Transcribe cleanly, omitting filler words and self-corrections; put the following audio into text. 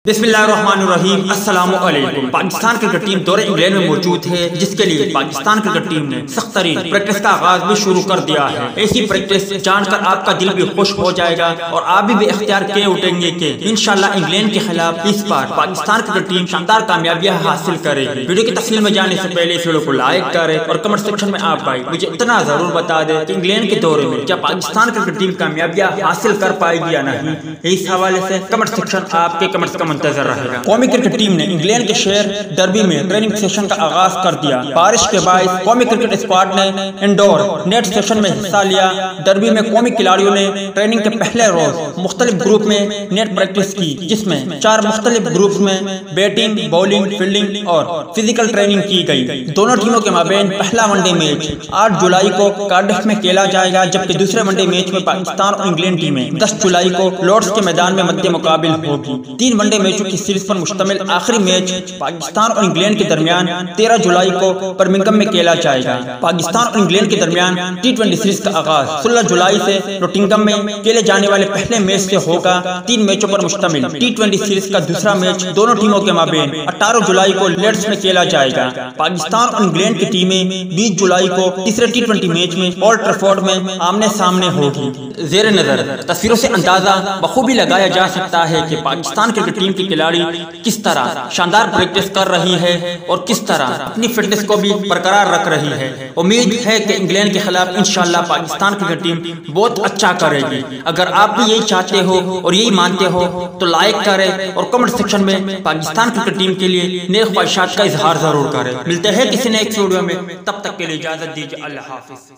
बिस्मिल्लाहिर्रहमानिर्रहीम अस्सलामु अलैकुम। पाकिस्तान क्रिकेट टीम दौरे इंग्लैंड में मौजूद है, जिसके लिए पाकिस्तान क्रिकेट टीम ने सख्त तरीन प्रैक्टिस का आगाज भी शुरू कर दिया है। ऐसी प्रैक्टिस जानकर आपका दिल भी खुश हो जाएगा और आप भी इख्तियार के उठेंगे कि इंशाल्लाह इंग्लैंड के खिलाफ इस बार पाकिस्तान क्रिकेट टीम शानदार कामयाबियां हासिल करेगी। वीडियो की तफसील में जाने से पहले इस वीडियो को लाइक करें और कमेंट सेक्शन में आप भाई मुझे इतना जरूर बता दें कि इंग्लैंड के दौरे में क्या पाकिस्तान क्रिकेट टीम कामयाबियां हासिल कर पाएगी या नहीं। इस हवाले से कमेंट सेक्शन आपके कमेंट्स का मंतजर रहेगा। कौमी क्रिकेट टीम ने इंग्लैंड के शहर डर्बी में ट्रेनिंग सेशन का आगाज कर दिया। बारिश के बायस कौमी क्रिकेट स्क्वाड ने इंडोर नेट सेशन में हिस्सा लिया। डर्बी में कौमी खिलाड़ियों ने ट्रेनिंग के पहले रोज मुख्तलिफ ग्रुप में नेट प्रैक्टिस की, जिसमें 4 मुख्तलिफ ग्रुप में बैटिंग, बॉलिंग, फील्डिंग और फिजिकल ट्रेनिंग की गई। दोनों टीमों के माबेन पहला वनडे मैच 8 जुलाई को कार्डिफ में खेला जाएगा, जबकि दूसरे वनडे मैच में पाकिस्तान और इंग्लैंड टीमें 10 जुलाई को लॉर्ड्स के मैदान में मद्दे मुकाबिल होगी। 3 वनडे मैचों की सीरीज पर मुश्तमिल आखिरी मैच पाकिस्तान और इंग्लैंड के दरमियान 13 जुलाई को बर्मिंघम में खेला जाएगा। पाकिस्तान और इंग्लैंड के दरमियान T20 सीरीज का आगाज 16 जुलाई से नोटिंगम में खेले जाने वाले पहले मैच से होगा। 3 मैचों पर मुश्तमिल T20 सीरीज का दूसरा मैच दोनों टीमों के माबेन 18 जुलाई को लीड्स में खेला जाएगा। पाकिस्तान और इंग्लैंड की टीमें 20 जुलाई को तीसरे T20 मैच में ओल्ड ट्रैफोर्ड में आमने सामने होगी। जेर नजर तस्वीरों से अंदाजा बखूबी लगाया जा सकता है कि पाकिस्तान क्रिकेट टीम के खिलाड़ी किस तरह शानदार प्रैक्टिस कर रही है और किस तरह अपनी फिटनेस को भी बरकरार रख रही है। उम्मीद है कि इंग्लैंड के खिलाफ इंशाल्लाह पाकिस्तान क्रिकेट टीम बहुत अच्छा करेगी। अगर आप भी यही चाहते हो और यही मानते हो तो लाइक करें और कमेंट सेक्शन में पाकिस्तान क्रिकेट टीम के लिए नेक ख्वाहिशात का इजहार जरूर करें। मिलते हैं किसी नेक्स्ट वीडियो में, तब तक के लिए इजाजत दीजिए। अल्लाह हाफिज।